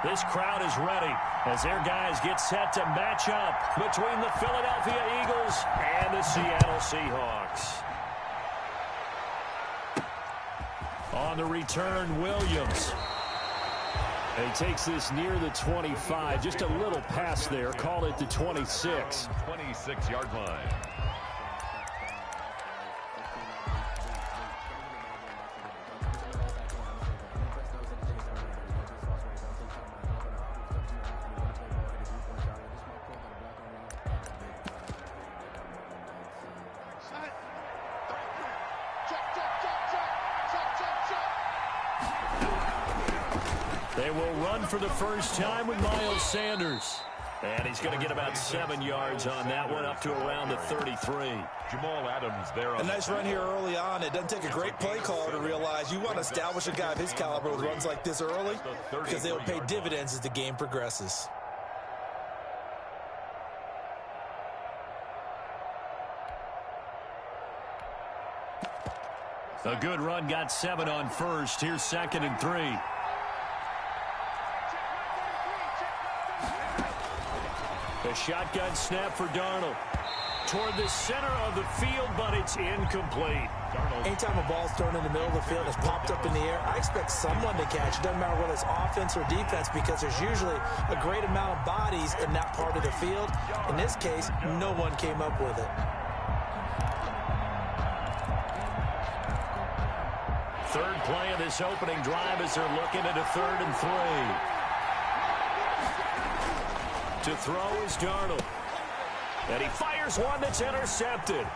This crowd is ready as their guys get set to match up between the Philadelphia Eagles and the Seattle Seahawks. On the return, Williams. And he takes this near the 25. Just a little pass there. Call it the 26. 26-yard line. They will run for the first time with Miles Sanders. And he's going to get about 7 yards on that one, up to around the 33. Jamal Adams there. A nice run here early on. It doesn't take a great play caller to realize you want to establish a guy of his caliber with runs like this early because they will pay dividends as the game progresses. A good run, got 7 on first. Here's 2nd and 3. A shotgun snap for Darnold. Toward the center of the field, but it's incomplete. Anytime a ball's thrown in the middle of the field, it's popped up in the air, I expect someone to catch. It doesn't matter whether it's offense or defense because there's usually a great amount of bodies in that part of the field. In this case, no one came up with it. Third play of this opening drive as they're looking at a 3rd and 3. To throw is Darnold. And he fires one that's intercepted.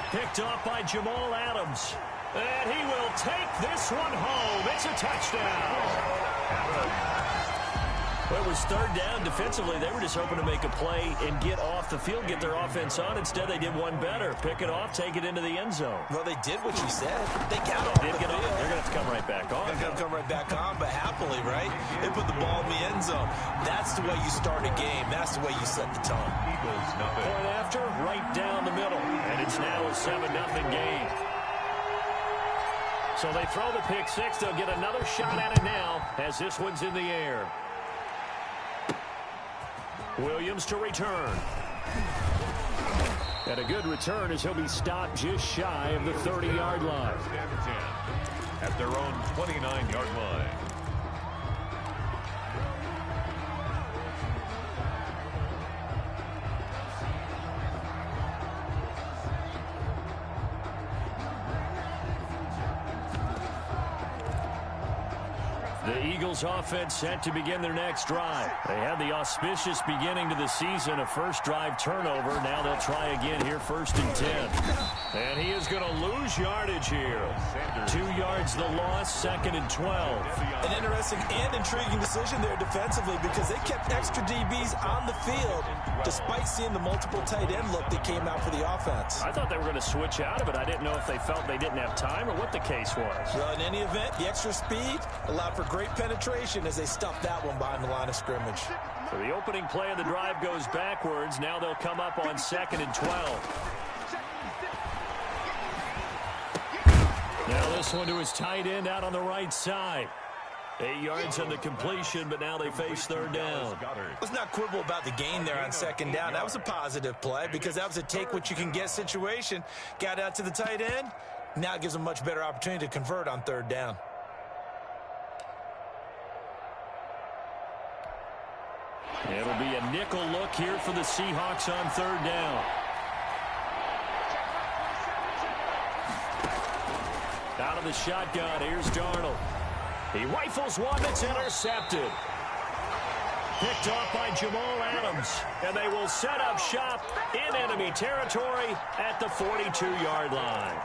Picked off by Jamal Adams. And he will take this one home. It's a touchdown. Well, it was 3rd down. Defensively, they were just hoping to make a play and get off the field, get their offense on. Instead, they did one better. Pick it off, take it into the end zone. Well, they did what you said. They got off the field. They're going to have to come right back on. They're going to come right back on, but happily, right? They put the ball in the end zone. That's the way you start a game. That's the way you set the tone. Eagles, nothing. Point after, right down the middle. And it's now a 7-0 game. So they throw the pick six. They'll get another shot at it now as this one's in the air. Williams to return. And a good return as he'll be stopped just shy of the 30-yard line. At their own 29-yard line. The Eagles offense set to begin their next drive. They had the auspicious beginning to the season, a first drive turnover. Now they'll try again here, 1st and 10. And he is going to lose yardage here. 2 yards the loss, 2nd and 12. An interesting and intriguing decision there defensively because they kept extra DBs on the field despite seeing the multiple tight end look that came out for the offense. I thought they were going to switch out of it. I didn't know if they felt they didn't have time or what the case was. Well, in any event, the extra speed allowed for great penetration as they stuffed that one behind the line of scrimmage. So the opening play of the drive goes backwards. Now they'll come up on 2nd and 12. Now this one to his tight end out on the right side. 8 yards on the completion, but now they face 3rd down. Let's not quibble about the gain there on 2nd down. That was a positive play because that was a take-what-you-can-get situation. Got out to the tight end. Now it gives them a much better opportunity to convert on 3rd down. It'll be a nickel look here for the Seahawks on 3rd down. Out of the shotgun, here's Darnold. He rifles one that's intercepted. Picked off by Jamal Adams. And they will set up shop in enemy territory at the 42-yard line.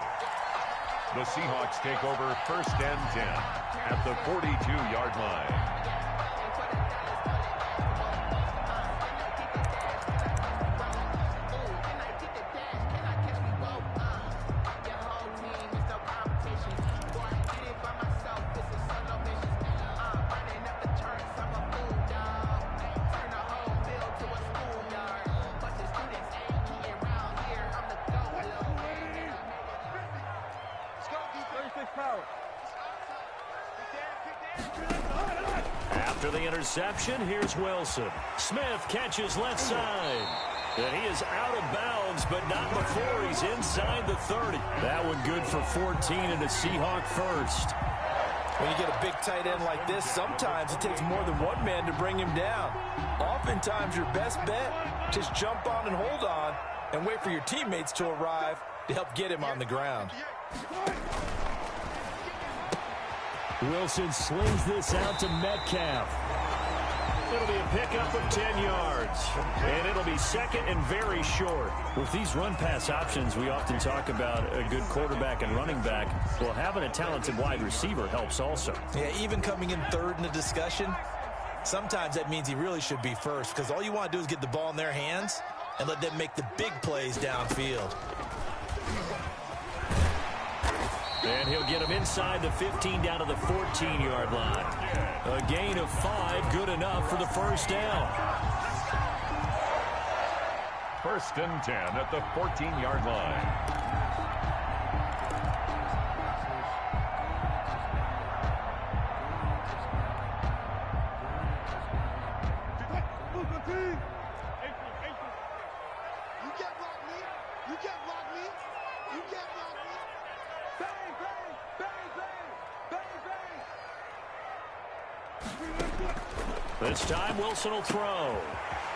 The Seahawks take over 1st and 10 at the 42-yard line. After the interception, here's Wilson. Smith catches left side. And he is out of bounds, but not before he's inside the 30. That one good for 14 and a Seahawk first. When you get a big tight end like this, sometimes it takes more than one man to bring him down. Oftentimes, your best bet, just jump on and hold on and wait for your teammates to arrive to help get him on the ground. Wilson slings this out to Metcalf. It'll be a pickup of 10 yards. And it'll be second and very short. With these run-pass options, we often talk about a good quarterback and running back. Well, having a talented wide receiver helps also. Yeah, even coming in third in the discussion, sometimes that means he really should be first, because all you want to do is get the ball in their hands and let them make the big plays downfield. And he'll get him inside the 15 down to the 14-yard line. A gain of 5, good enough for the first down. First and 10 at the 14-yard line. This time Wilson will throw.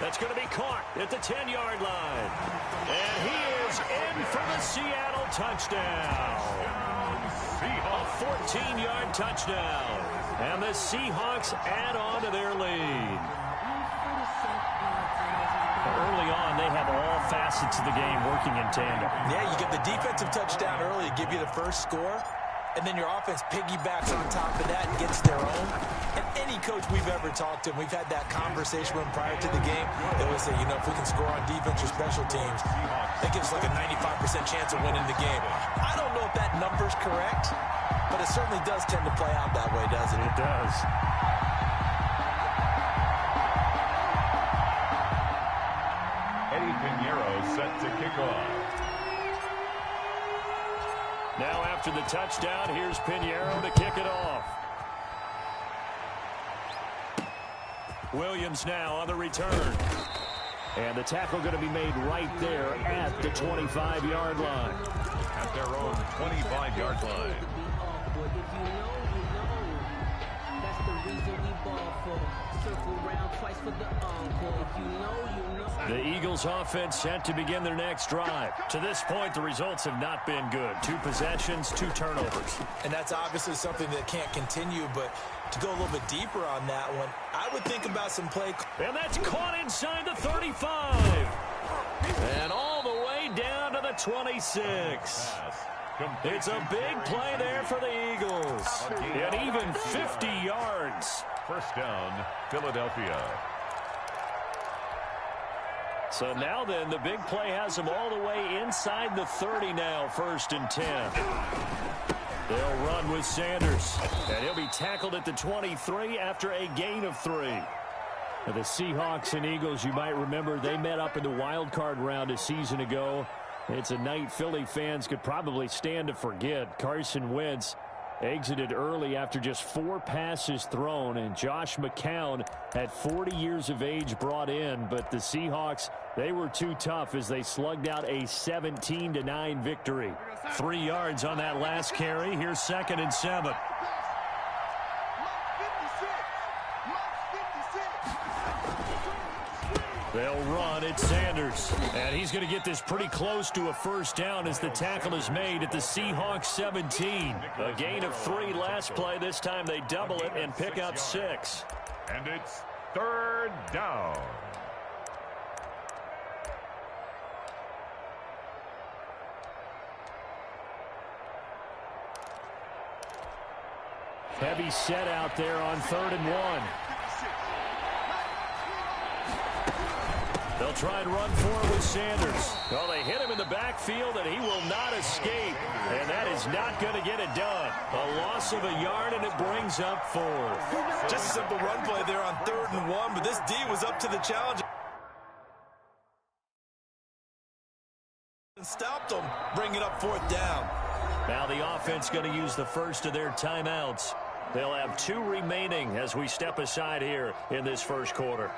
That's going to be caught at the 10-yard line. And he is in for the Seattle touchdown. A 14-yard touchdown. And the Seahawks add on to their lead. Early on, they have all facets of the game working in tandem. Yeah, you get the defensive touchdown early to give you the first score, and then your offense piggybacks on top of that and gets their own. And any coach we've ever talked to, we've had that conversation with them prior to the game, they always say, you know, if we can score on defense or special teams, that gives us like a 95% chance of winning the game. I don't know if that number's correct, but it certainly does tend to play out that way, doesn't it? It does. Eddie Pinheiro set to kick off. Now after the touchdown, here's Pinheiro to kick it off. Williams now on the return. And the tackle going to be made right there at the 25-yard line. At their own 25-yard line. The Eagles offense set to begin their next drive. To this point, the results have not been good. 2 possessions, 2 turnovers. And that's obviously something that can't continue, but to go a little bit deeper on that one, I would think about some play. And that's caught inside the 35. And all the way down to the 26. It's a big play there for the Eagles. And even 50 yards. First down, Philadelphia. So now then, the big play has them all the way inside the 30 now, first and 10. They'll run with Sanders. And he'll be tackled at the 23 after a gain of 3. The Seahawks and Eagles, you might remember, they met up in the wild card round a season ago. It's a night Philly fans could probably stand to forget. Carson Wentz exited early after just 4 passes thrown, and Josh McCown at 40 years of age brought in, but the Seahawks, they were too tough as they slugged out a 17-9 victory. 3 yards on that last carry. Here's 2nd and 7. They'll run at Sanders. And he's going to get this pretty close to a first down as the tackle is made at the Seahawks 17. A gain of 3 last play. This time they double it and pick up 6. And it's 3rd down. Heavy set out there on 3rd and 1. They'll try and run for it with Sanders. Well, they hit him in the backfield, and he will not escape. And that is not going to get it done. A loss of a yard, and it brings up 4th. Just a simple run play there on 3rd and 1, but this D was up to the challenge. And stopped them, bringing up 4th down. Now the offense going to use the first of their timeouts. They'll have 2 remaining as we step aside here in this first quarter.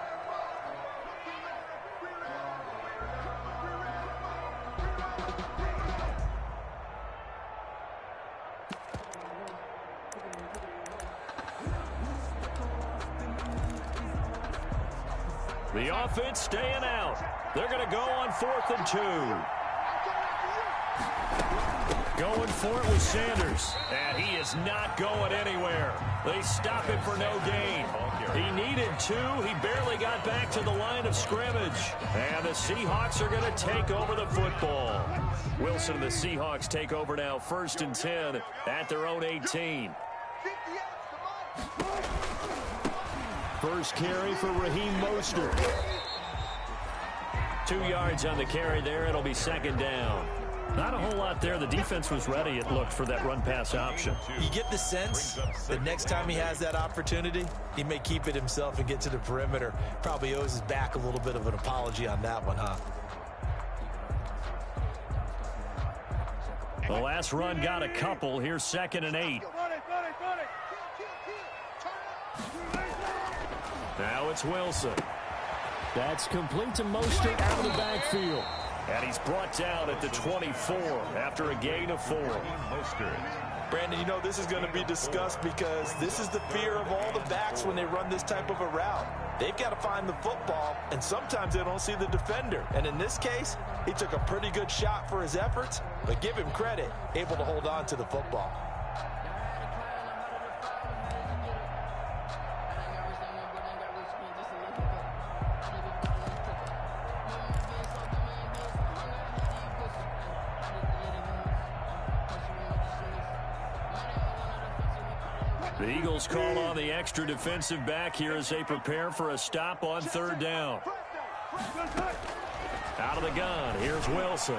The offense staying out. They're going to go on 4th and 2. Going for it with Sanders. And he is not going anywhere. They stop him for no gain. He needed 2. He barely got back to the line of scrimmage. And the Seahawks are going to take over the football. Wilson and the Seahawks take over now 1st and 10 at their own 18. First carry for Raheem Mostert. 2 yards on the carry there. It'll be 2nd down. Not a whole lot there. The defense was ready, it looked, for that run-pass option. You get the sense that next time he has that opportunity, he may keep it himself and get to the perimeter. Probably owes his back a little bit of an apology on that one, huh? The last run got a couple. Here's 2nd and 8. Now it's Wilson. That's complete to Mostert out of the backfield. And he's brought down at the 24 after a gain of 4. Brandon, you know this is going to be discussed because this is the fear of all the backs when they run this type of a route. They've got to find the football, and sometimes they don't see the defender. And in this case, he took a pretty good shot for his efforts, but give him credit, able to hold on to the football. The Eagles call on the extra defensive back here as they prepare for a stop on 3rd down. Out of the gun, here's Wilson.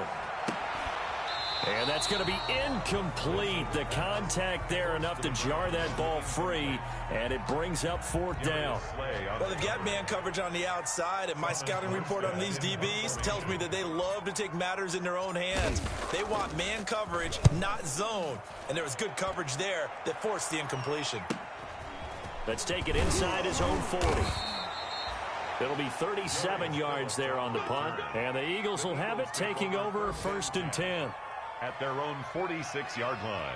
And that's going to be incomplete. The contact there enough to jar that ball free, and it brings up 4th down. Well, they've got man coverage on the outside, and my scouting report on these DBs tells me that they love to take matters in their own hands. They want man coverage, not zone. And there was good coverage there that forced the incompletion. Let's take it inside his own 40. It'll be 37 yards there on the punt, and the Eagles will have it taking over 1st and 10. At their own 46-yard line.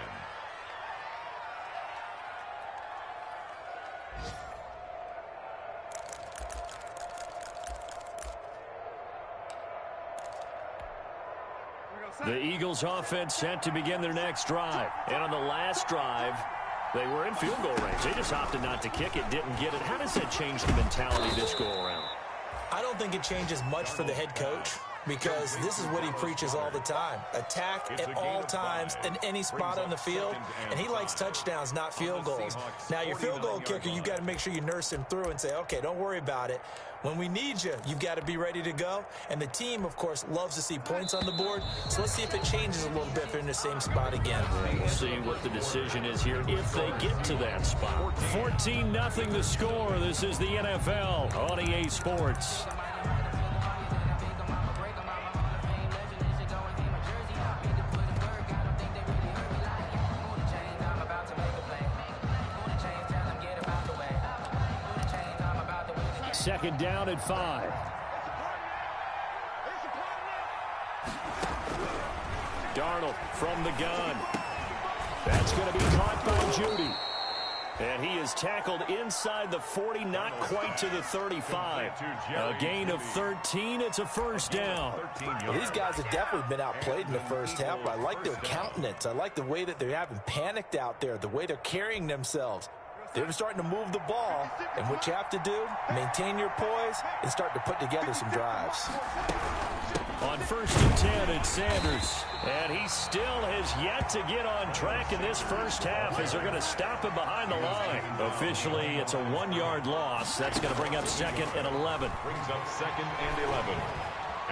The Eagles offense set to begin their next drive. And on the last drive, they were in field goal range. They just opted not to kick it, didn't get it. How does that change the mentality this go around? I don't think it changes much for the head coach, because this is what he preaches all the time. Attack at all times in any spot on the field, and he likes touchdowns, not field goals. Now, your field goal kicker, you've got to make sure you nurse him through and say, okay, don't worry about it. When we need you, you've got to be ready to go. And the team, of course, loves to see points on the board. So let's see if it changes a little bit if they're in the same spot again. We'll see what the decision is here if they get to that spot. 14-0 the score. This is the NFL on EA Sports. Second down at 5. Darnold from the gun. That's going to be caught by Judy. And he is tackled inside the 40, not quite to the 35. A gain of 13. It's a 1st down. Well, these guys have definitely been outplayed in the first half, but I like their countenance. I like the way that they haven't panicked out there, the way they're carrying themselves. They're starting to move the ball, and what you have to do, maintain your poise and start to put together some drives. On 1st and 10, it's Sanders. And he still has yet to get on track in this first half as they're going to stop him behind the line. Officially, it's a 1-yard loss. That's going to bring up 2nd and 11. Brings up 2nd and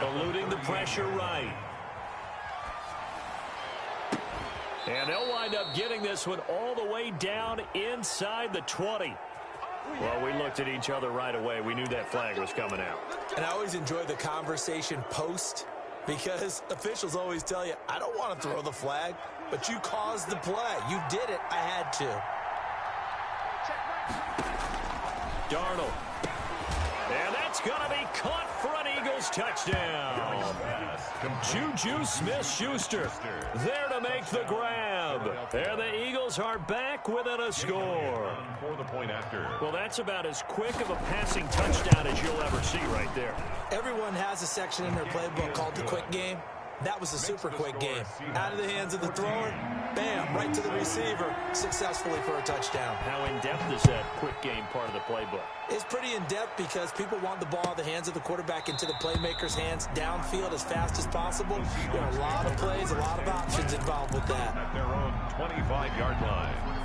11. Eluding the pressure right. And they'll wind up getting this one all the way down inside the 20. Well, we looked at each other right away. We knew that flag was coming out. And I always enjoy the conversation post, because officials always tell you, I don't want to throw the flag, but you caused the play. You did it. I had to. Darnold. And that's going to be caught for an Eagles touchdown. Juju Smith-Schuster there to make the grab. And the Eagles are back within a score. Well, that's about as quick of a passing touchdown as you'll ever see right there. Everyone has a section in their playbook called the quick game. That was a super quick game. Out of the hands of the thrower, bam, right to the receiver, successfully for a touchdown. How in-depth is that quick game part of the playbook? It's pretty in-depth because people want the ball out of the hands of the quarterback into the playmaker's hands downfield as fast as possible. There are a lot of plays, a lot of options involved with that. At their own 25-yard line.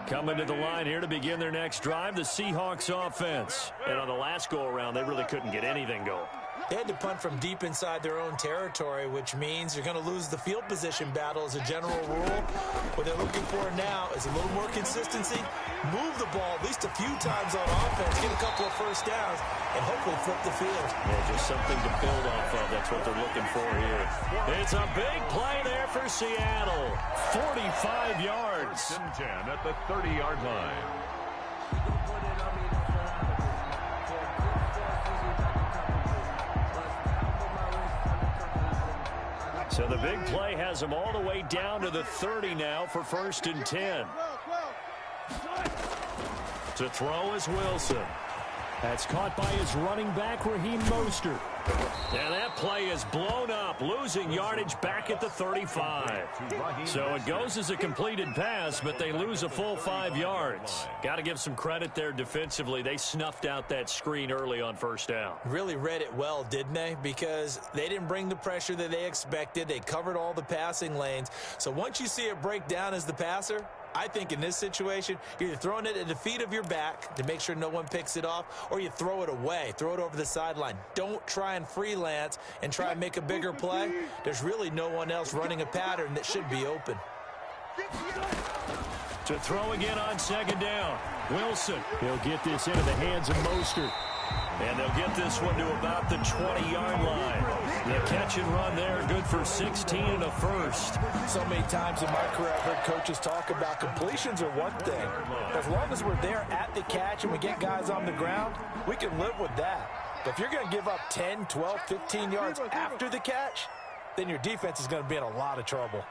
Coming to the line here to begin their next drive, the Seahawks offense. And on the last go-around, they really couldn't get anything going. They had to punt from deep inside their own territory, which means you're going to lose the field position battle as a general rule. What they're looking for now is a little more consistency, move the ball at least a few times on offense, get a couple of first downs, and hopefully flip the field. Yeah, just something to build off of. That's what they're looking for here. It's a big play there for Seattle. 45 yards. 10 at the 30-yard line. So the big play has them all the way down to the 30 now for 1st and 10. To throw is Wilson. That's caught by his running back, Raheem Mostert. And that play is blown up, losing yardage back at the 35. So it goes as a completed pass, but they lose a full 5 yards. Got to give some credit there defensively. They snuffed out that screen early on 1st down. Really read it well, didn't they? Because they didn't bring the pressure that they expected. They covered all the passing lanes. So once you see it break down as the passer, I think in this situation, you're either throwing it at the feet of your back to make sure no one picks it off, or you throw it away, throw it over the sideline. Don't try and freelance and try and make a bigger play. There's really no one else running a pattern that should be open. To throw again on 2nd down. Wilson. He'll get this into the hands of Mostert. And they'll get this one to about the 20-yard line. The catch and run there, good for 16 and a first. So many times in my career, I've heard coaches talk about completions are one thing. As long as we're there at the catch and we get guys on the ground, we can live with that. But if you're going to give up 10, 12, 15 yards after the catch, then your defense is going to be in a lot of trouble.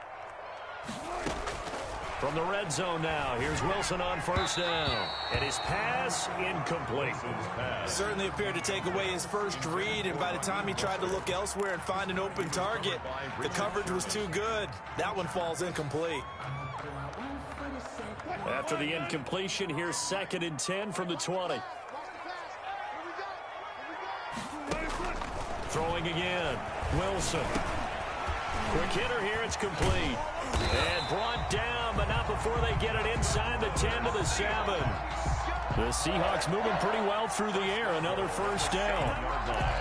From the red zone now, here's Wilson on 1st down. And his pass incomplete. Certainly appeared to take away his first read, and by the time he tried to look elsewhere and find an open target, the coverage was too good. That one falls incomplete. After the incompletion, here's 2nd and 10 from the 20. Throwing again. Wilson. Quick hitter here, it's complete. And brought down, but not before they get it inside the 10 to the 7. The Seahawks moving pretty well through the air. Another 1st down.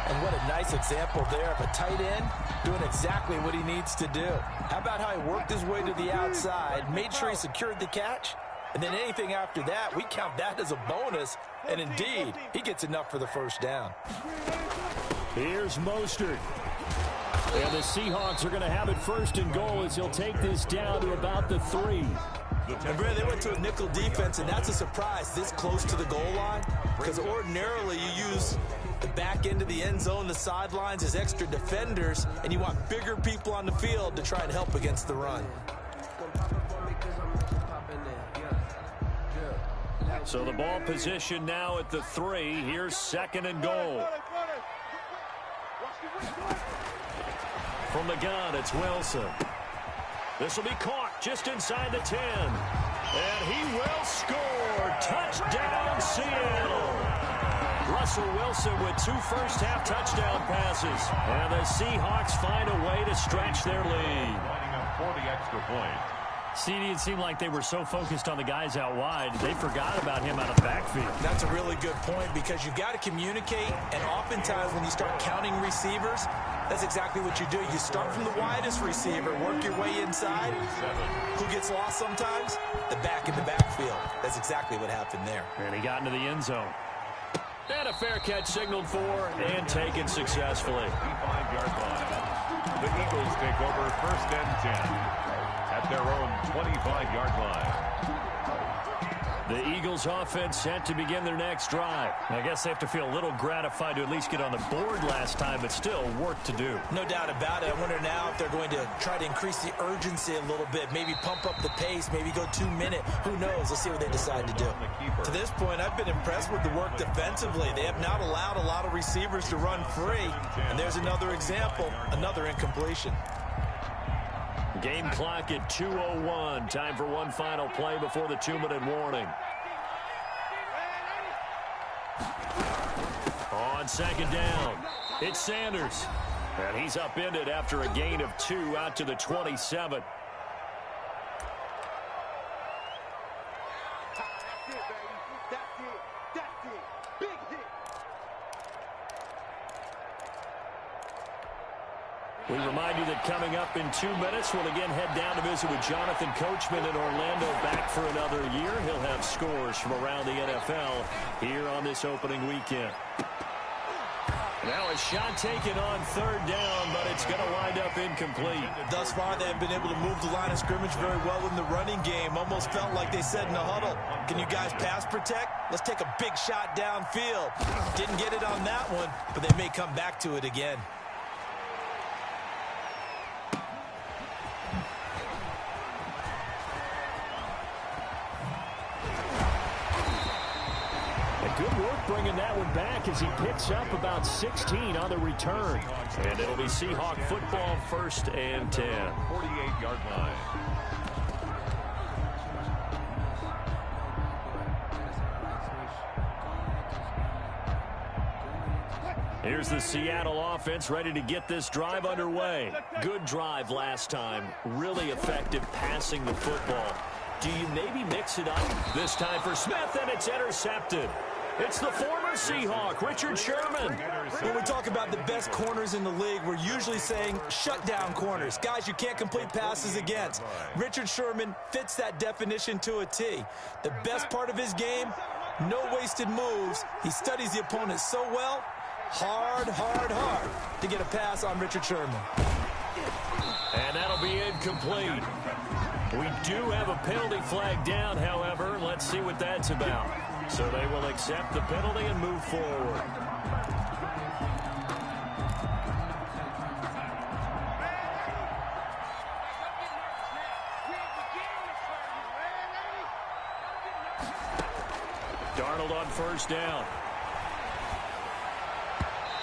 And what a nice example there of a tight end doing exactly what he needs to do. How about how he worked his way to the outside, made sure he secured the catch, and then anything after that, we count that as a bonus. And indeed, he gets enough for the 1st down. Here's Mostert. And the Seahawks are going to have it 1st and goal as he'll take this down to about the 3. And Brad, they went to a nickel defense, and that's a surprise this close to the goal line, because ordinarily you use the back end of the end zone, the sidelines as extra defenders, and you want bigger people on the field to try and help against the run. So the ball position now at the 3. Here's 2nd and goal. From the gun, it's Wilson. This will be caught just inside the 10. And he will score. Touchdown, Seattle. Russell Wilson with 2 first-half touchdown passes. And the Seahawks find a way to stretch their lead. Lining up for the extra point. CD, it seemed like they were so focused on the guys out wide, they forgot about him out of the backfield. That's a really good point, because you've got to communicate, and oftentimes when you start counting receivers, That's exactly what you do. You start from the widest receiver, work your way inside. Who gets lost sometimes? The back in the backfield. That's exactly what happened there. And he got into the end zone. And a fair catch signaled for and taken successfully. 5-yard line. The Eagles take over 1st and 10 at their own 25-yard line. The Eagles offense set to begin their next drive. I guess they have to feel a little gratified to at least get on the board last time, but still work to do. No doubt about it. I wonder now if they're going to try to increase the urgency a little bit, maybe pump up the pace, maybe go 2-minute. Who knows? Let's see what they decide to do. To this point, I've been impressed with the work defensively. They have not allowed a lot of receivers to run free, and there's another example, another incompletion. Game clock at 2:01. Time for one final play before the 2-minute warning. On second down, it's Sanders. And he's upended after a gain of 2 out to the 27. We remind you that coming up in 2 minutes, we'll again head down to visit with Jonathan Coachman in Orlando, back for another year. He'll have scores from around the NFL here on this opening weekend. Now a shot taken on 3rd down, but it's going to wind up incomplete. Thus far, they have been able to move the line of scrimmage very well in the running game. Almost felt like they said in the huddle, can you guys pass protect? Let's take a big shot downfield. Didn't get it on that one, but they may come back to it again. Good work bringing that one back as he picks up about 16 on the return. And it'll be Seahawk football 1st and 10. 48-yard line. Here's the Seattle offense ready to get this drive underway. Good drive last time. Really effective passing the football. Do you maybe mix it up? This time for Smith, and it's intercepted. It's the former Seahawk, Richard Sherman. When we talk about the best corners in the league, we're usually saying shutdown corners, guys you can't complete passes against. Richard Sherman fits that definition to a T. The best part of his game, no wasted moves. He studies the opponent so well, hard to get a pass on Richard Sherman. And that'll be incomplete. We do have a penalty flag down, however. Let's see what that's about. So they will accept the penalty and move forward. Darnold on 1st down.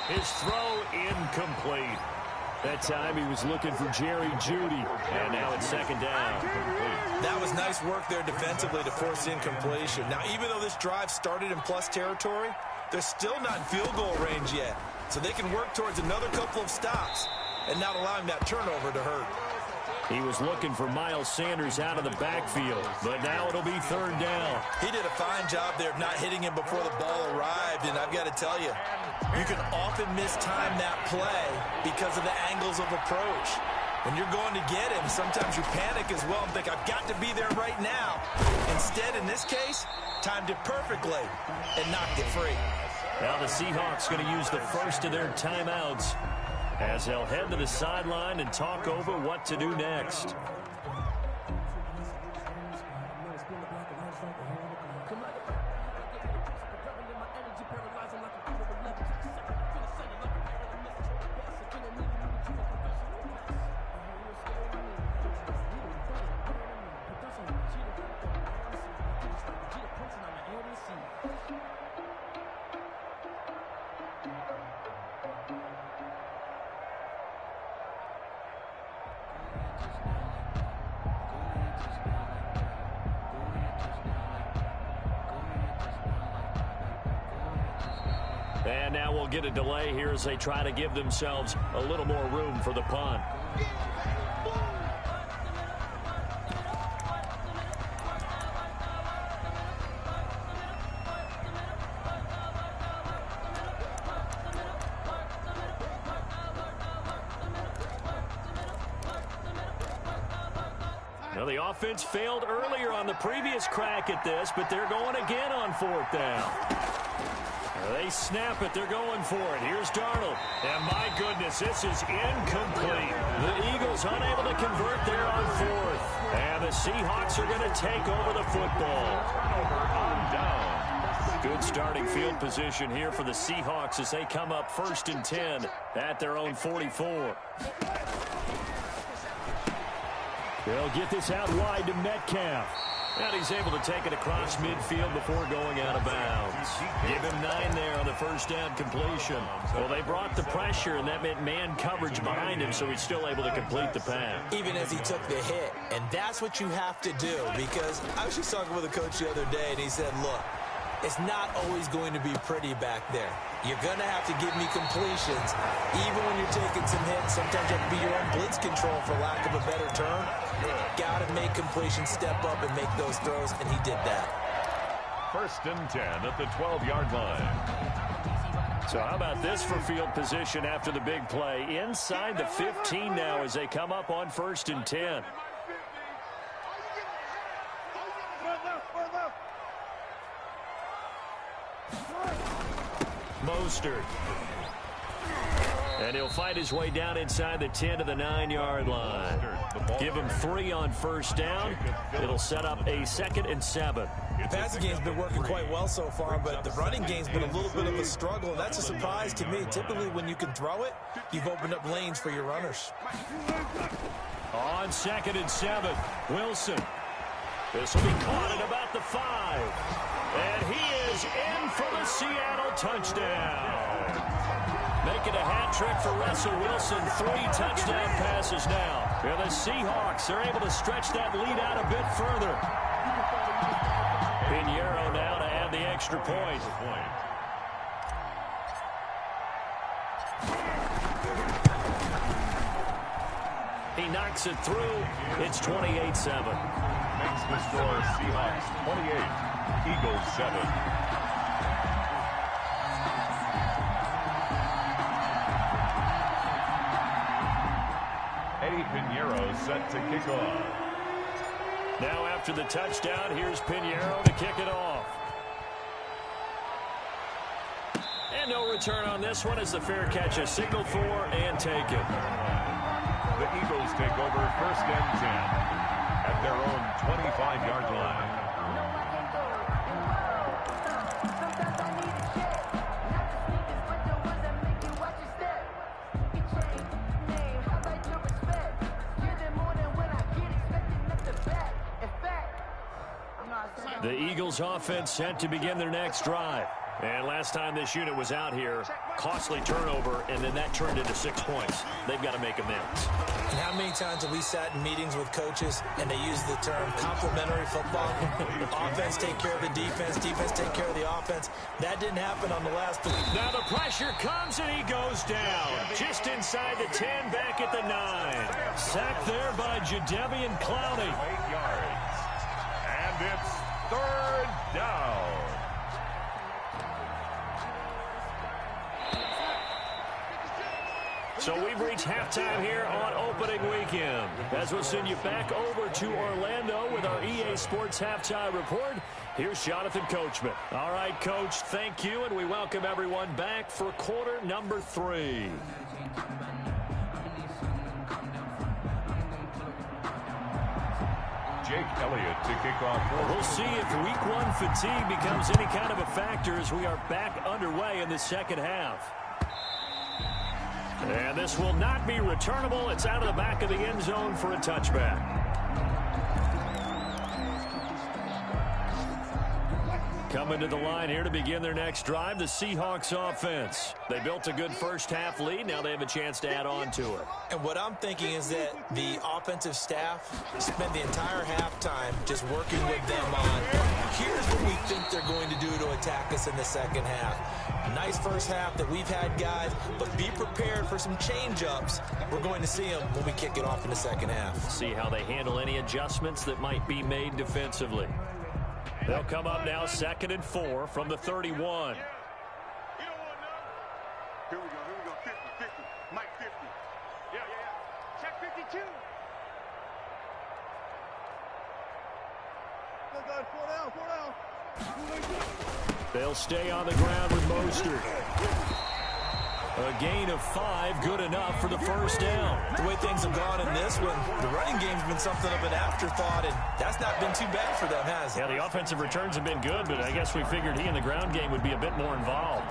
His throw incomplete. That time he was looking for Jerry Jeudy. And now it's 2nd down. That was nice work there defensively to force incompletion. Now, even though this drive started in plus territory, they're still not in field goal range yet. So they can work towards another couple of stops and not allowing that turnover to hurt. He was looking for Miles Sanders out of the backfield, but now it'll be 3rd down. He did a fine job there of not hitting him before the ball arrived, and I've got to tell you, you can often mistime that play because of the angles of approach. When you're going to get him, sometimes you panic as well and think, I've got to be there right now. Instead, in this case, timed it perfectly and knocked it free. Now the Seahawks going to use the first of their timeouts as they'll head to the sideline and talk over what to do next. And now we'll get a delay here as they try to give themselves a little more room for the punt. Well, the offense failed earlier on the previous crack at this, but they're going again on 4th down. They snap it. They're going for it. Here's Darnold. And my goodness, this is incomplete. The Eagles unable to convert there on 4th. And the Seahawks are going to take over the football. Turnover on down. Good starting field position here for the Seahawks as they come up 1st and 10 at their own 44. They'll get this out wide to Metcalf. And he's able to take it across midfield before going out of bounds. Give him 9 there on the 1st down completion. Well, they brought the pressure, and that meant man coverage behind him, so he's still able to complete the pass. Even as he took the hit. And that's what you have to do, because I was just talking with a coach the other day, and he said, look, it's not always going to be pretty back there. You're going to have to give me completions. Even when you're taking some hits, sometimes you have to be your own blitz control, for lack of a better term. Got to make completions, step up, and make those throws, and he did that. 1st and 10 at the 12-yard line. So how about this for field position after the big play? Inside the 15 now as they come up on 1st and 10. Mostert. And he'll fight his way down inside the 10 to the 9-yard line. Give him 3 on 1st down. It'll set up a 2nd and 7. The passing game's been working quite well so far, but the running game's been a little bit of a struggle. That's a surprise to me. Typically, when you can throw it, you've opened up lanes for your runners. On 2nd and 7, Wilson. This will be caught at about the 5. And he is in for the Seattle touchdown. Making a hat trick for Russell Wilson. 3 touchdown passes now. And the Seahawks are able to stretch that lead out a bit further. Pinheiro now to add the extra point. He knocks it through. It's 28-7. Makes the score Seahawks 28, Eagles 7. Eddie Pinheiro set to kick off. Now after the touchdown, here's Pinheiro to kick it off. And no return on this one as the fair catch is signaled for and taken. The Eagles take over 1st and 10 at their own 25-yard line. The Eagles offense set to begin their next drive. And last time this unit was out here, costly turnover, and then that turned into 6 points. They've got to make amends. And how many times have we sat in meetings with coaches and they use the term complementary football? Offense take care of the defense, defense take care of the offense. That didn't happen on the last play. Now the pressure comes and he goes down. Just inside the 10, back at the 9. Sacked there by Jadeveon Clowney. 8 yards. And it's 3rd down. So we've reached halftime here on opening weekend. As we'll send you back over to Orlando with our EA Sports Halftime Report. Here's Jonathan Coachman. All right, Coach, thank you, and we welcome everyone back for quarter number 3. Jake Elliott to kick off. We'll see if week 1 fatigue becomes any kind of a factor as we are back underway in the second half. And this will not be returnable. It's out of the back of the end zone for a touchback. Coming to the line here to begin their next drive, the Seahawks offense. They built a good first half lead. Now they have a chance to add on to it. And what I'm thinking is that the offensive staff spent the entire halftime just working with them on, here's what we think they're going to do to attack us in the second half. Nice first half that we've had, guys, but be prepared for some change-ups. We're going to see them when we kick it off in the second half. See how they handle any adjustments that might be made defensively. They'll come up now 2nd and 4 from the 31. Here we go, 50, Mike 50. Yeah. Check 52. They'll stay on the ground with Mostert. A gain of 5, good enough for the first down. The way things have gone in this one, the running game's been something of an afterthought, and that's not been too bad for them, has it? Yeah, the offensive returns have been good, but I guess we figured he in the ground game would be a bit more involved.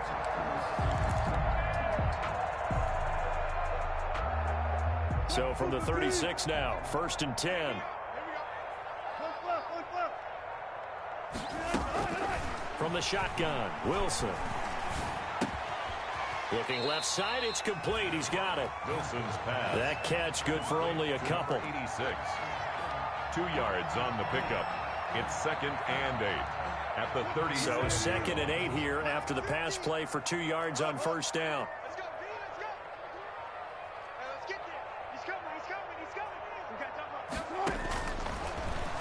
So from the 36 now, 1st and 10. From the shotgun, Wilson. Looking left side, it's complete. He's got it. Wilson's pass. That catch good for only a couple. 86. 2 yards on the pickup. It's 2nd and 8 at the 30. So 2nd and 8 here after the pass play for 2 yards on first down.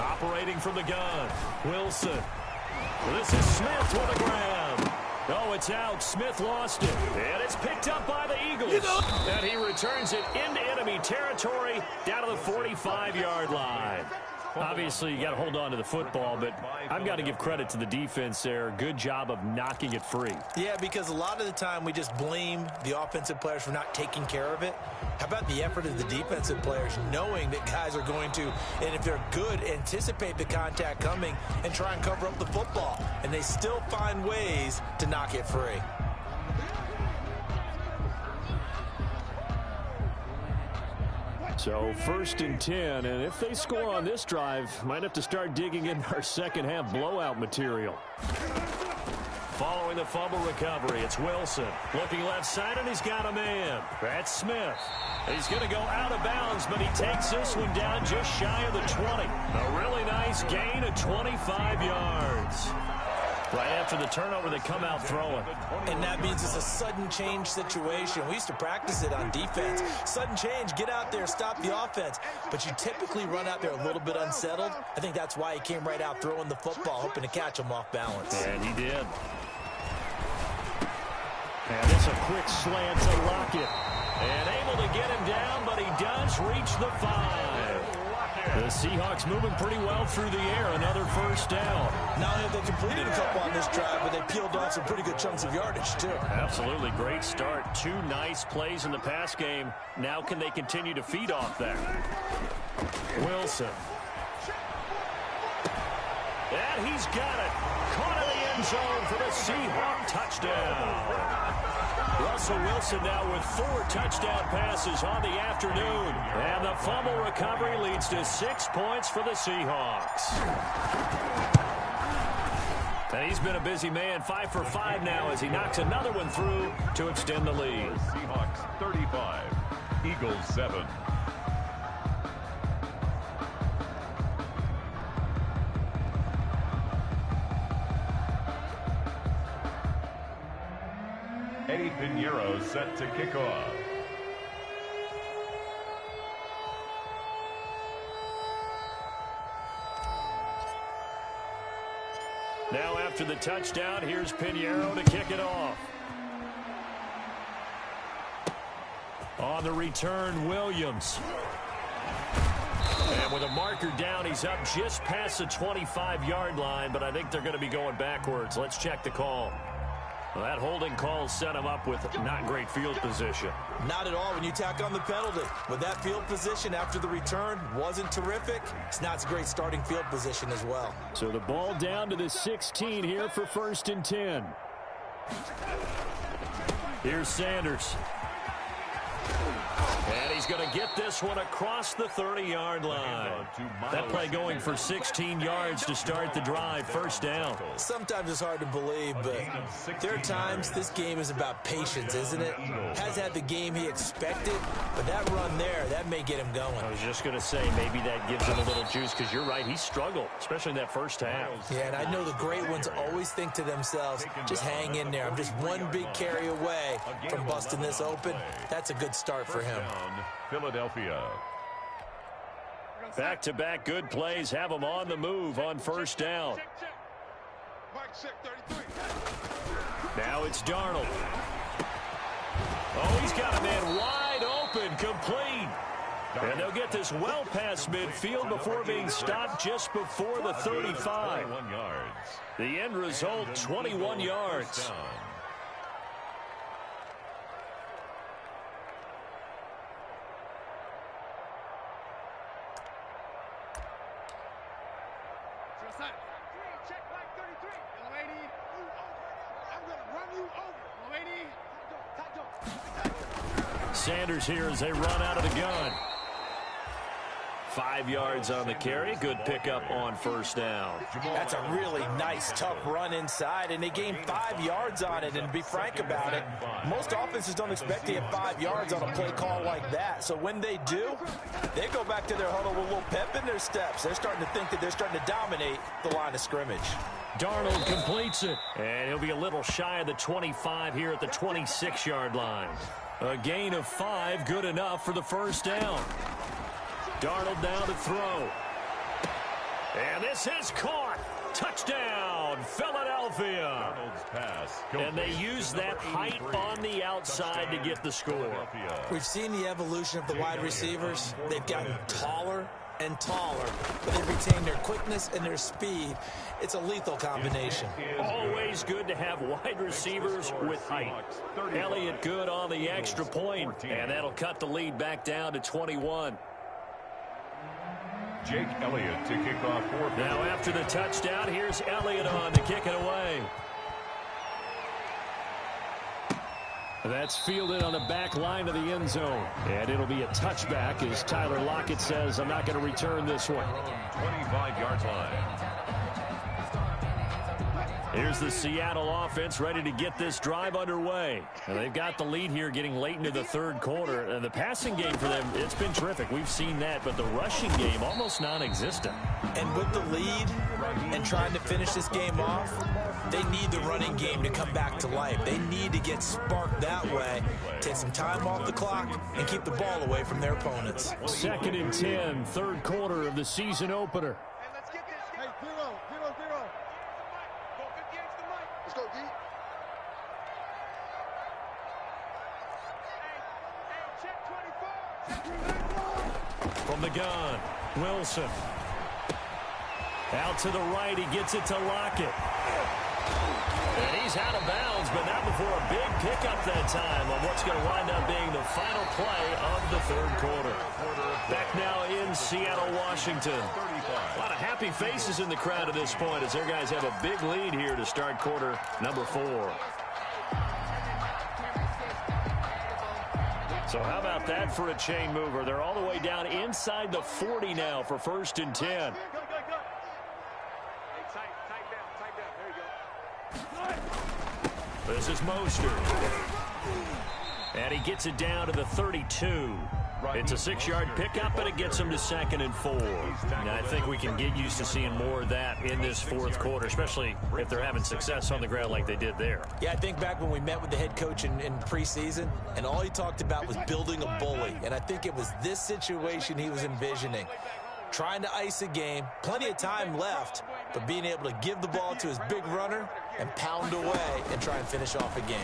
Operating from the gun, Wilson. This is Smith with a grab. Oh, it's out. Smith lost it. And it's picked up by the Eagles. And he returns it into enemy territory down to the 45-yard line. Obviously, you got to hold on to the football, but I've got to give credit to the defense there. Good job of knocking it free. Yeah, because a lot of the time we just blame the offensive players for not taking care of it. How about the effort of the defensive players knowing that guys are going to, and if they're good, anticipate the contact coming and try and cover up the football. And they still find ways to knock it free. So 1st and 10, and if they score on this drive, might have to start digging in our second half blowout material. Following the fumble recovery, it's Wilson. Looking left side, and he's got a man. That's Smith. He's going to go out of bounds, but he takes this one down just shy of the 20. A really nice gain of 25 yards. Right after the turnover, they come out throwing. And that means it's a sudden change situation. We used to practice it on defense. Sudden change, get out there, stop the offense. But you typically run out there a little bit unsettled. I think that's why he came right out throwing the football, hoping to catch him off balance. And he did. And it's a quick slant to Lockett. And able to get him down, but he does reach the 5. The Seahawks moving pretty well through the air. Another first down. Not only have they completed a couple on this drive, but they peeled off some pretty good chunks of yardage, too. Absolutely. Great start. 2 nice plays in the pass game. Now can they continue to feed off that? Wilson. And he's got it. Caught in the end zone for the Seahawk touchdown. Russell Wilson now with 4 touchdown passes on the afternoon. And the fumble recovery leads to 6 points for the Seahawks. And he's been a busy man, 5 for 5 now as he knocks another one through to extend the lead. Seahawks 35, Eagles 7. Eddie Pinheiro set to kick off. Now after the touchdown, here's Pinheiro to kick it off. On the return, Williams. And with a marker down, he's up just past the 25-yard line, but I think they're going to be going backwards. Let's check the call. Well, that holding call set him up with not great field position. Not at all when you tack on the penalty. With that field position after the return wasn't terrific. It's not a great starting field position as well. So the ball down to the 16 here for 1st and 10. Here's Sanders. And he's going to get this one across the 30-yard line. That play going for 16 yards to start the drive. First down. Sometimes it's hard to believe, but there are times this game is about patience, isn't it? Has had the game he expected, but that run there, that may get him going. I was just going to say maybe that gives him a little juice because you're right. He struggled, especially in that first half. Yeah, and I know the great ones always think to themselves, just hang in there. I'm just one big carry away from busting this open. That's a good start for him. Philadelphia. Back-to-back good plays have him on the move on first down. Now it's Darnold. Oh, he's got a man wide open, complete. And they'll get this well past midfield before being stopped just before the 35. 21 yards. The end result, 21 yards. Sanders here as they run out of the gun. 5 yards on the carry. Good pickup on first down. That's a really nice, tough run inside, and they gained 5 yards on it. And to be frank about it, most offenses don't expect to get 5 yards on a play call like that. So when they do, they go back to their huddle with a little pep in their steps. They're starting to think that they're starting to dominate the line of scrimmage. Darnold completes it, and he'll be a little shy of the 25 here at the 26-yard line. A gain of 5, good enough for the first down. Darnold now to throw. And this is caught. Touchdown, Philadelphia. Darnold's pass. And they use that height on the outside to get the score. We've seen the evolution of the wide receivers. They've gotten taller and taller, but they retain their quickness and their speed. It's a lethal combination. Always good to have wide receivers with height. Elliott good on the extra point, and that'll cut the lead back down to 21. Jake Elliott to kick off 4. Now after the touchdown, here's Elliott on to kick it away. That's fielded on the back line of the end zone. And it'll be a touchback as Tyler Lockett says, I'm not going to return this one. 25-yard line. Here's the Seattle offense ready to get this drive underway. And they've got the lead here getting late into the third quarter. And the passing game for them, it's been terrific. We've seen that, but the rushing game almost non-existent. And with the lead and trying to finish this game off, they need the running game to come back to life. They need to get sparked that way, take some time off the clock, and keep the ball away from their opponents. 2nd and 10, third quarter of the season opener. From the gun, Wilson. Out to the right, he gets it to Lockett. And he's out of bounds, but not before a big pickup that time on what's going to wind up being the final play of the third quarter. Back now in Seattle, Washington. A lot of happy faces in the crowd at this point as their guys have a big lead here to start quarter number 4. So how about that for a chain mover? They're all the way down inside the 40 now for 1st and 10. This is Mostert. And he gets it down to the 32. It's a 6-yard pickup, but it gets him to 2nd and 4. Now, I think we can get used to seeing more of that in this fourth quarter, especially if they're having success on the ground like they did there. Yeah, I think back when we met with the head coach in preseason, and all he talked about was building a bully. And I think it was this situation he was envisioning. Trying to ice a game, plenty of time left, but being able to give the ball to his big runner and pound away and try and finish off a game.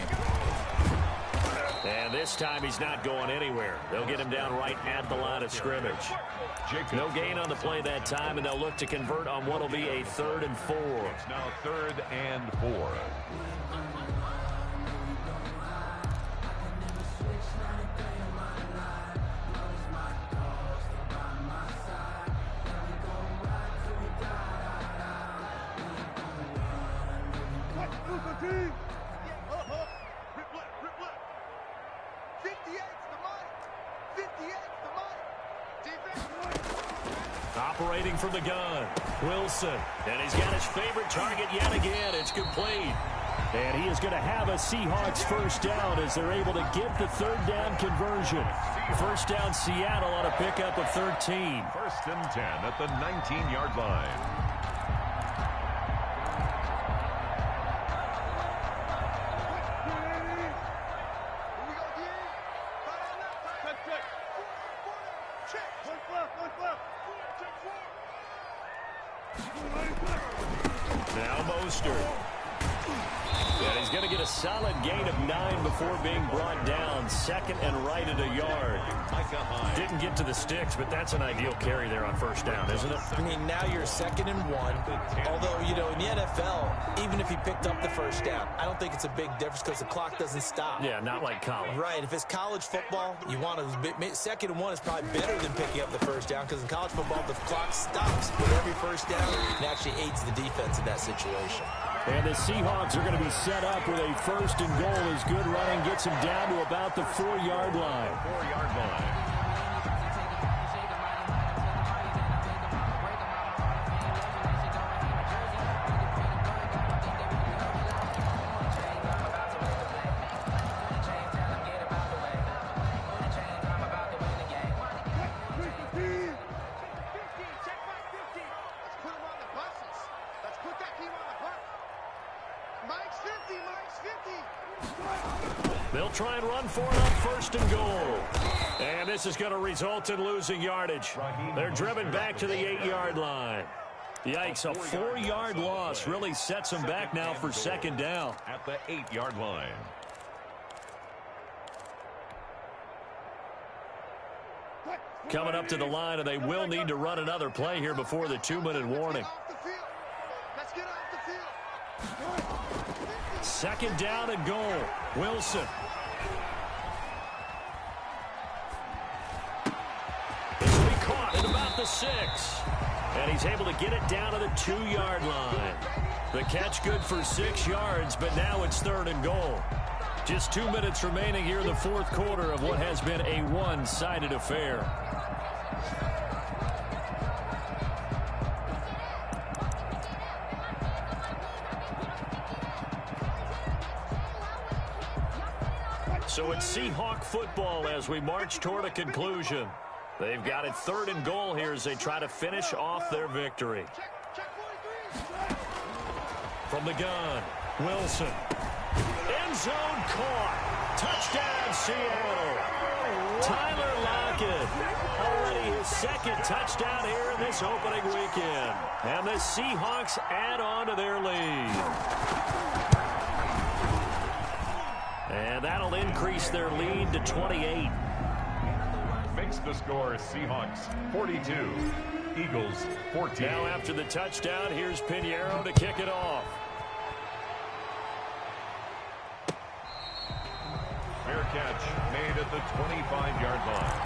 And this time he's not going anywhere. They'll get him down right at the line of scrimmage. No gain on the play that time, and they'll look to convert on what will be a 3rd and 4. It's now 3rd and 4. Operating from the gun, Wilson. And he's got his favorite target yet again. It's complete. And he is going to have a Seahawks first down as they're able to get the 3rd down conversion. First down Seattle on a pickup of 13. 1st and 10 at the 19-yard line. Now Mostert. And he's going to get a solid gain of 9 before being brought down. Second and right at a yard. Didn't get to the sticks, but that's an ideal carry there on first down, isn't it? I mean, now you're 2nd and 1. Although, you know, in the NFL, even if he picked up the first down, I don't think it's a big difference because the clock doesn't stop. Yeah, not like college. Right. If it's college football, you want to 2nd and 1 is probably better than picking up the first down because in college football, the clock stops with every first down and actually aids the defense in that situation. And the Seahawks are going to be set up with a first and goal as good running gets him down to about the 4-yard line. 4-yard line. They'll try and run for it on first and goal. And this is going to result in losing yardage. They're driven back to the 8-yard line. Yikes, a 4-yard loss really sets them back now for second down. At the 8-yard line. Coming up to the line, and they will need to run another play here before the 2-minute warning. Second down and goal. Wilson. This will be caught at about the 6. And he's able to get it down to the 2-yard line. The catch good for 6 yards, but now it's 3rd and goal. Just 2 minutes remaining here in the 4th quarter of what has been a one-sided affair. So it's Seahawk football as we march toward a conclusion. They've got it 3rd and goal here as they try to finish off their victory. From the gun, Wilson. End zone caught. Touchdown, Seattle. Tyler Lockett. Already his 2nd touchdown here in this opening weekend. And the Seahawks add on to their lead. And that'll increase their lead to 28. Makes the score Seahawks 42, Eagles 14. Now after the touchdown, here's Pinheiro to kick it off. Fair catch made at the 25-yard line.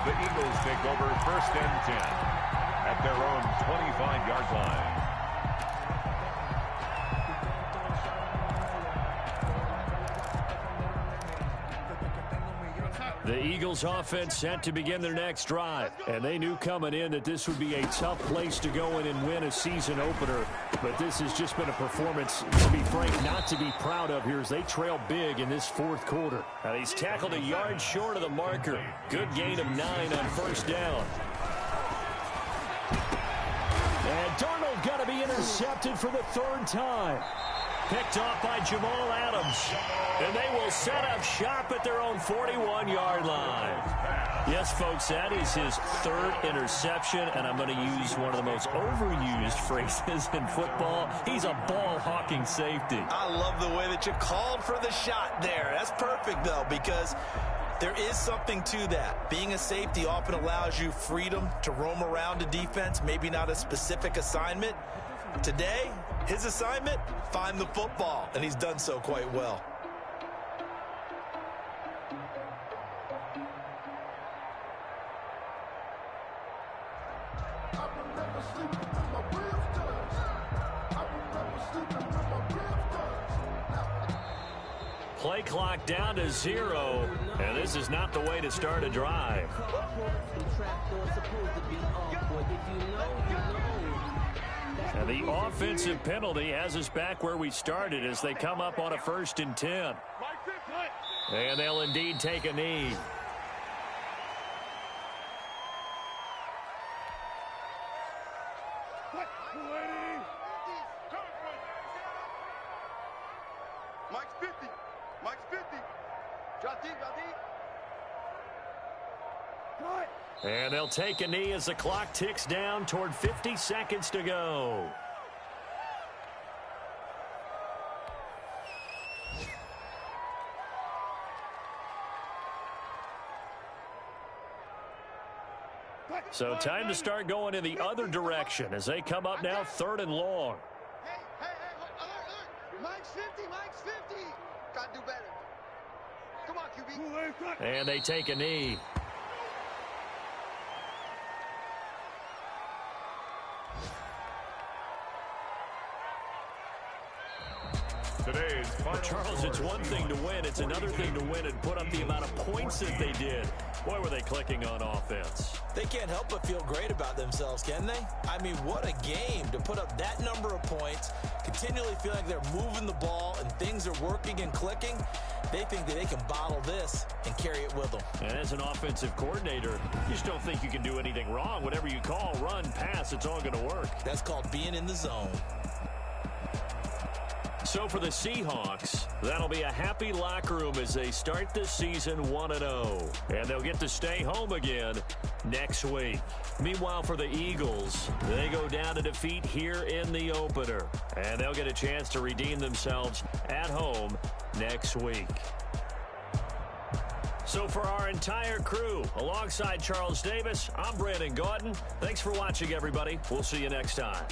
The Eagles take over 1st and 10 at their own 25-yard line. The Eagles offense set to begin their next drive. And they knew coming in that this would be a tough place to go in and win a season opener. But this has just been a performance, to be frank, not to be proud of here as they trail big in this 4th quarter. Now he's tackled a yard short of the marker. Good gain of 9 on first down. And Darnold got to be intercepted for the 3rd time. Picked off by Jamal Adams. And they will set up shop at their own 41-yard line. Yes, folks, that is his 3rd interception, and I'm going to use one of the most overused phrases in football. He's a ball-hawking safety. I love the way that you called for the shot there. That's perfect, though, because there is something to that. Being a safety often allows you freedom to roam around a defense, maybe not a specific assignment. Today, his assignment, find the football, and he's done so quite well. Play clock down to 0, and this is not the way to start a drive. And the offensive penalty has us back where we started as they come up on a 1st and 10. And they'll indeed take a knee. Mike's 50. Mike's 50. Drop deep, drop deep. And they'll take a knee as the clock ticks down toward 50 seconds to go. So time to start going in the other direction as they come up now 3rd and long. Hey, alert. Mike's 50. Gotta do better. Come on, QB. And they take a knee. Today's final Charles, it's one thing to win. It's another thing to win and put up the amount of points that they did. Boy, were they clicking on offense. They can't help but feel great about themselves, can they? I mean, what a game to put up that number of points, continually feel like they're moving the ball and things are working and clicking. They think that they can bottle this and carry it with them. And as an offensive coordinator, you just don't think you can do anything wrong. Whatever you call, run, pass, it's all going to work. That's called being in the zone. So for the Seahawks, that'll be a happy locker room as they start the season 1-0. And they'll get to stay home again next week. Meanwhile, for the Eagles, they go down to defeat here in the opener. And they'll get a chance to redeem themselves at home next week. So for our entire crew, alongside Charles Davis, I'm Brandon Gaudin. Thanks for watching, everybody. We'll see you next time.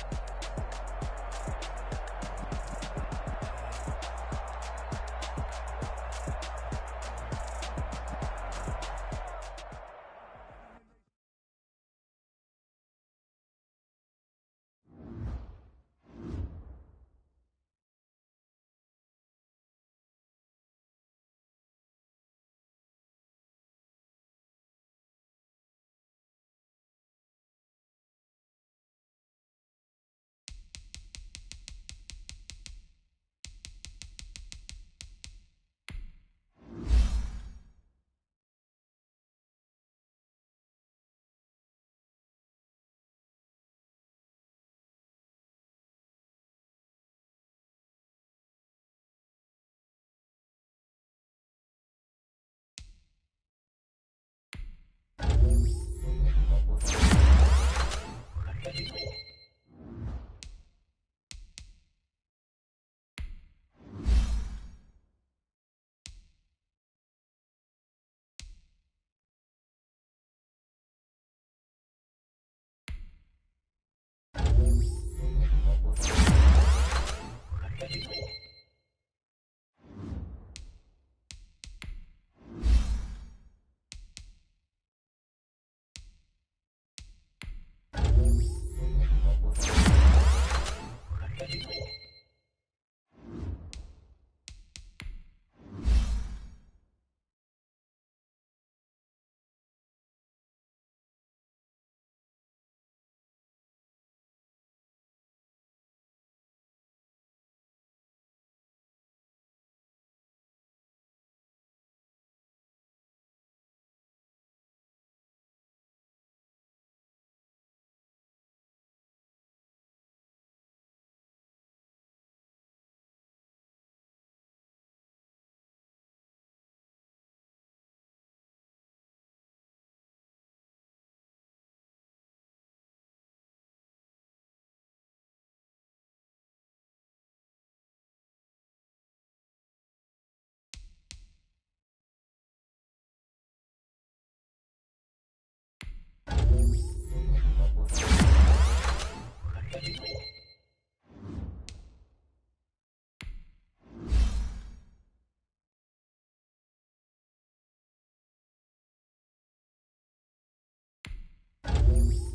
You